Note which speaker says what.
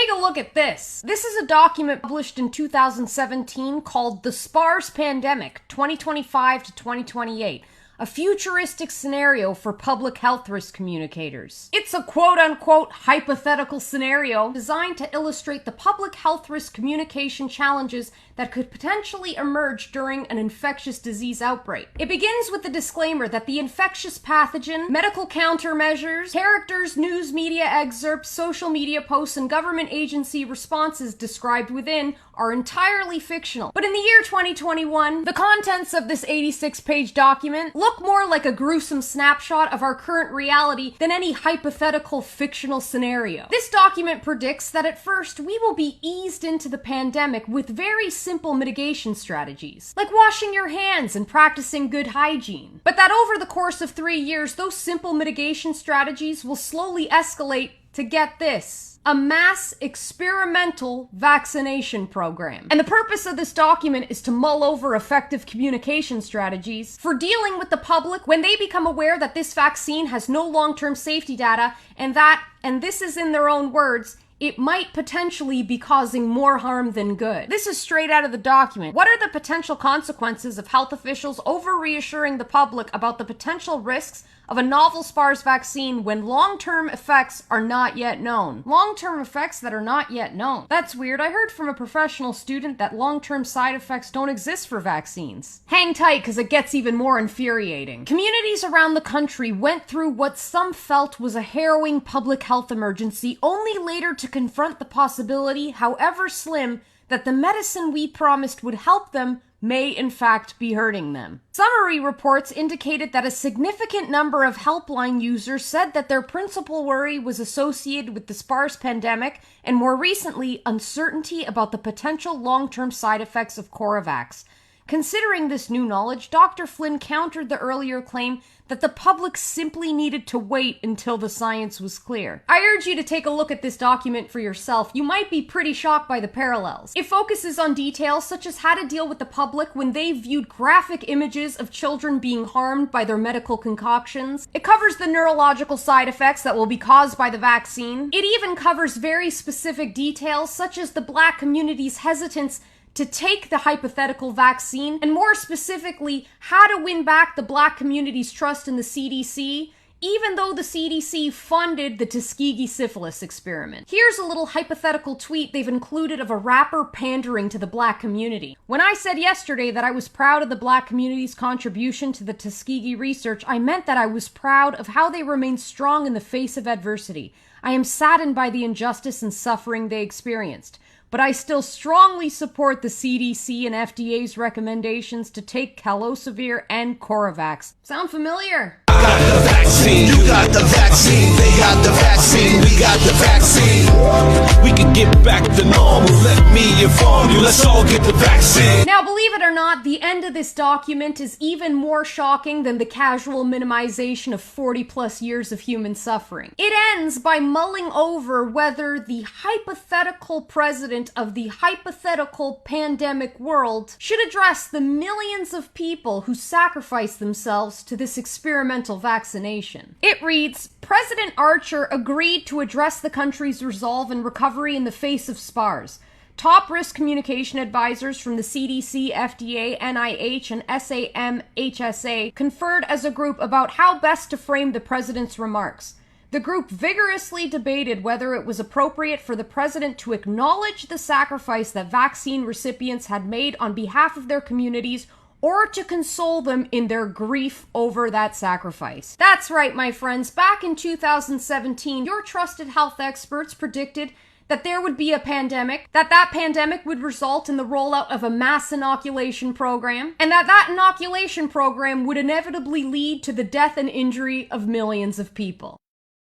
Speaker 1: Take a look at this. This is a document published in 2017 called The SPARS Pandemic, 2025 to 2028. A futuristic scenario for public health risk communicators. It's a quote-unquote hypothetical scenario designed to illustrate the public health risk communication challenges that could potentially emerge during an infectious disease outbreak. It begins with the disclaimer that the infectious pathogen, medical countermeasures, characters, news media excerpts, social media posts, and government agency responses described within are entirely fictional. But in the year 2021, the contents of this 86-page document look more like a gruesome snapshot of our current reality than any hypothetical fictional scenario. This document predicts that at first we will be eased into the pandemic with very simple mitigation strategies, like washing your hands and practicing good hygiene. But that over the course of 3 years, those simple mitigation strategies will slowly escalate to, get this, a mass experimental vaccination program. And the purpose of this document is to mull over effective communication strategies for dealing with the public when they become aware that this vaccine has no long-term safety data and that, and this is in their own words, it might potentially be causing more harm than good. This is straight out of the document. What are the potential consequences of health officials over-reassuring the public about the potential risks of a novel SPARS vaccine when long-term effects are not yet known? Long-term effects that are not yet known. That's weird. I heard from a professional student that long-term side effects don't exist for vaccines. Hang tight, because it gets even more infuriating. Communities around the country went through what some felt was a harrowing public health emergency, only later to confront the possibility, however slim, that the medicine we promised would help them may in fact be hurting them. Summary reports indicated that a significant number of helpline users said that their principal worry was associated with the SPARS pandemic and more recently, uncertainty about the potential long-term side effects of Coravax. Considering this new knowledge, Dr. Flynn countered the earlier claim that the public simply needed to wait until the science was clear. I urge you to take a look at this document for yourself. You might be pretty shocked by the parallels. It focuses on details such as how to deal with the public when they viewed graphic images of children being harmed by their medical concoctions. It covers the neurological side effects that will be caused by the vaccine. It even covers very specific details such as the Black community's hesitance to take the hypothetical vaccine, and more specifically, how to win back the Black community's trust in the CDC, even though the CDC funded the Tuskegee syphilis experiment. Here's a little hypothetical tweet they've included of a rapper pandering to the Black community. When I said yesterday that I was proud of the Black community's contribution to the Tuskegee research, I meant that I was proud of how they remained strong in the face of adversity. I am saddened by the injustice and suffering they experienced, but I still strongly support the CDC and FDA's recommendations to take Calosivir and Coravax. Sound familiar?
Speaker 2: I got the vaccine, you got the vaccine, they got the vaccine, we got the vaccine. We can get back to normal, let me inform you, let's all get the vaccine.
Speaker 1: Now, believe it or not, the end of this document is even more shocking than the casual minimization of 40 plus years of human suffering. It ends by mulling over whether the hypothetical president of the hypothetical pandemic world should address the millions of people who sacrificed themselves to this experimental vaccination. It reads, President Archer agreed to address the country's resolve and recovery in the face of SPARS. Top risk communication advisors from the CDC, FDA, NIH, and SAMHSA conferred as a group about how best to frame the president's remarks. The group vigorously debated whether it was appropriate for the president to acknowledge the sacrifice that vaccine recipients had made on behalf of their communities or to console them in their grief over that sacrifice. That's right, my friends. Back in 2017, your trusted health experts predicted that there would be a pandemic, that pandemic would result in the rollout of a mass inoculation program, and that inoculation program would inevitably lead to the death and injury of millions of people.